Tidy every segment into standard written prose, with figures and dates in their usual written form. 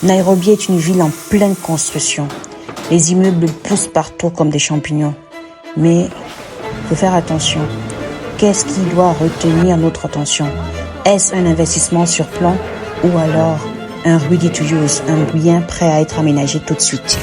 Nairobi est une ville en pleine construction. Les immeubles poussent partout comme des champignons. Mais il faut faire attention. Qu'est-ce qui doit retenir notre attention? Est-ce un investissement sur plan ou alors un ready to use, un bien prêt à être aménagé tout de suite?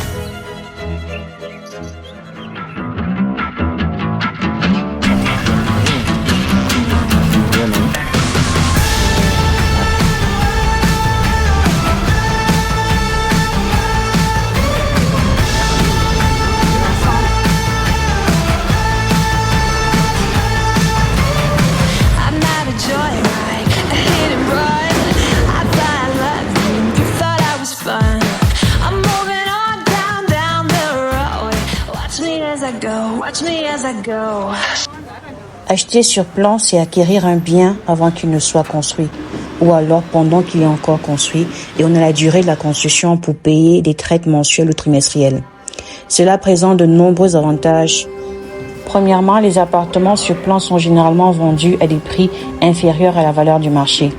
Acheter sur plan, c'est acquérir un bien avant qu'il ne soit construit, ou alors pendant qu'il est encore construit et on a la durée de la construction pour payer des traites mensuelles ou trimestrielles. Cela présente de nombreux avantages. Premièrement, les appartements sur plan sont généralement vendus à des prix inférieurs à la valeur du marché.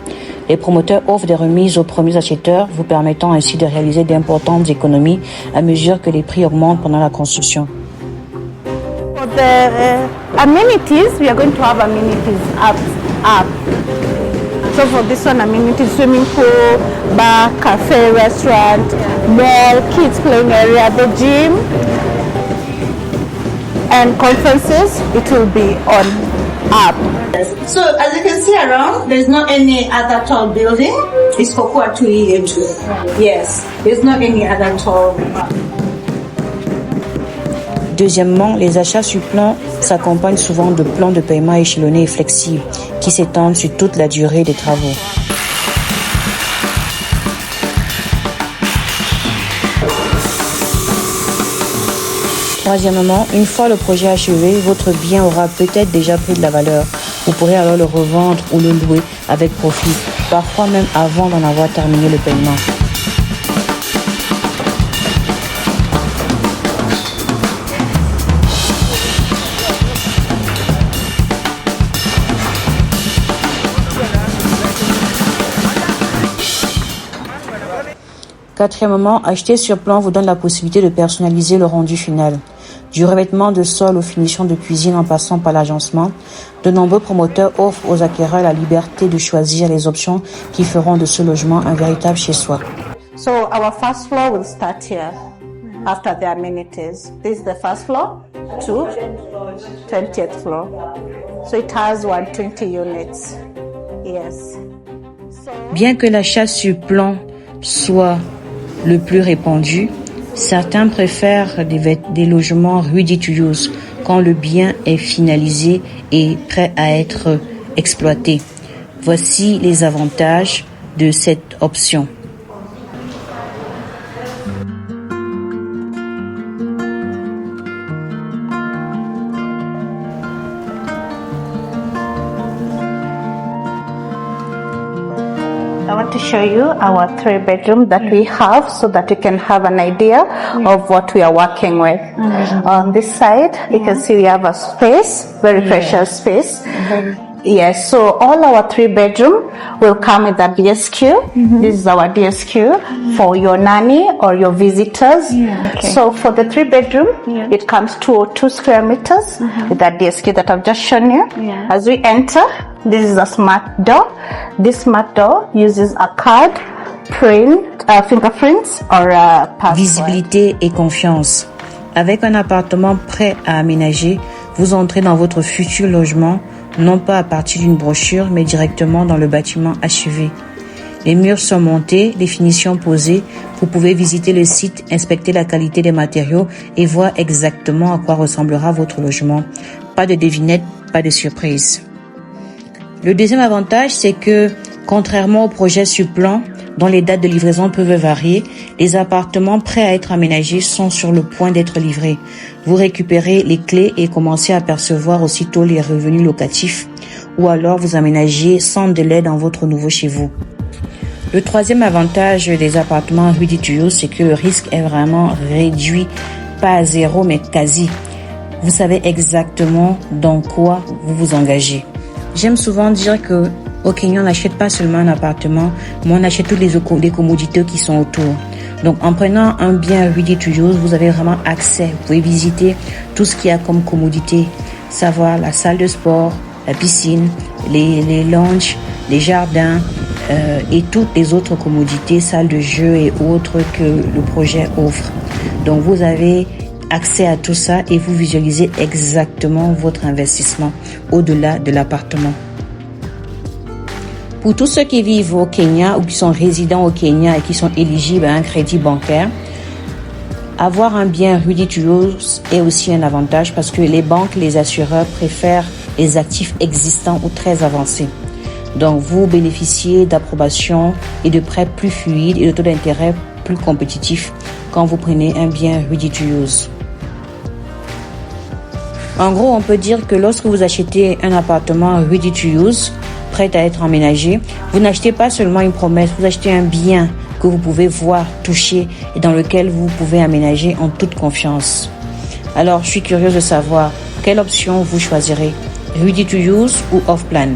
Les promoteurs offrent des remises aux premiers acheteurs, vous permettant ainsi de réaliser d'importantes économies à mesure que les prix augmentent pendant la construction. For the amenities, we are going to have amenities up. So for this one, amenities, swimming pool, bar, cafe, restaurant, mall, kids playing area, the gym, and conferences, it will be on up. So as you can see around, there's not any other tall building. It's Kokua Tui Eju. Yes, there's not any other tall. Deuxièmement, les achats sur plan s'accompagnent souvent de plans de paiement échelonnés et flexibles qui s'étendent sur toute la durée des travaux. Troisièmement, une fois le projet achevé, votre bien aura peut-être déjà pris de la valeur. Vous pourrez alors le revendre ou le louer avec profit, parfois même avant d'en avoir terminé le paiement. Quatrièmement, acheter sur plan vous donne la possibilité de personnaliser le rendu final. Du revêtement de sol aux finitions de cuisine en passant par l'agencement, de nombreux promoteurs offrent aux acquéreurs la liberté de choisir les options qui feront de ce logement un véritable chez-soi. So our first floor will start here after the amenities. This is the first floor to 20th floor. So it has 120 units. Yes. Bien que l'achat sur plan soit le plus répandu, certains préfèrent des logements ready to use quand le bien est finalisé et prêt à être exploité. Voici les avantages de cette option. I want to show you our 3-bedroom that we have so that you can have an idea of what we are working with. On this side, you can see we have a space, very precious space. Yes, so all our 3-bedroom will come with a DSQ. This is our DSQ for your nanny or your visitors. So for the 3-bedroom, it comes to 2 square meters with that DSQ that I've just shown you. As we enter, this is a smart door. This smart door uses a card, fingerprints or a password. Visibilité et confiance. Avec un appartement prêt à aménager, vous entrez dans votre futur logement, non pas à partir d'une brochure, mais directement dans le bâtiment achevé. Les murs sont montés, les finitions posées. Vous pouvez visiter le site, inspecter la qualité des matériaux et voir exactement à quoi ressemblera votre logement. Pas de devinette, pas de surprise. Le deuxième avantage, c'est que, contrairement aux projets sur plan, dont les dates de livraison peuvent varier, les appartements prêts à être aménagés sont sur le point d'être livrés. Vous récupérez les clés et commencez à percevoir aussitôt les revenus locatifs, ou alors vous aménagez sans délai dans votre nouveau chez vous. Le troisième avantage des appartements ready to use, c'est que le risque est vraiment réduit, pas à zéro, mais quasi. Vous savez exactement dans quoi vous vous engagez. J'aime souvent dire que au Kenya, on n'achète pas seulement un appartement, mais on achète toutes les commodités qui sont autour. Donc, en prenant un bien ready to use, vous avez vraiment accès. Vous pouvez visiter tout ce qu'il y a comme commodité, savoir la salle de sport, la piscine, les lounges, les jardins et toutes les autres commodités, salles de jeu et autres que le projet offre. Donc, vous avez accès à tout ça et vous visualisez exactement votre investissement au-delà de l'appartement. Pour tous ceux qui vivent au Kenya ou qui sont résidents au Kenya et qui sont éligibles à un crédit bancaire, avoir un bien ready to use est aussi un avantage parce que les banques, les assureurs préfèrent les actifs existants ou très avancés. Donc, vous bénéficiez d'approbation et de prêts plus fluides et de taux d'intérêt plus compétitifs quand vous prenez un bien ready to use. En gros, on peut dire que lorsque vous achetez un appartement ready to use, prêt à être emménagé, vous n'achetez pas seulement une promesse, vous achetez un bien que vous pouvez voir, toucher et dans lequel vous pouvez aménager en toute confiance. Alors, je suis curieuse de savoir quelle option vous choisirez, ready to use ou off plan.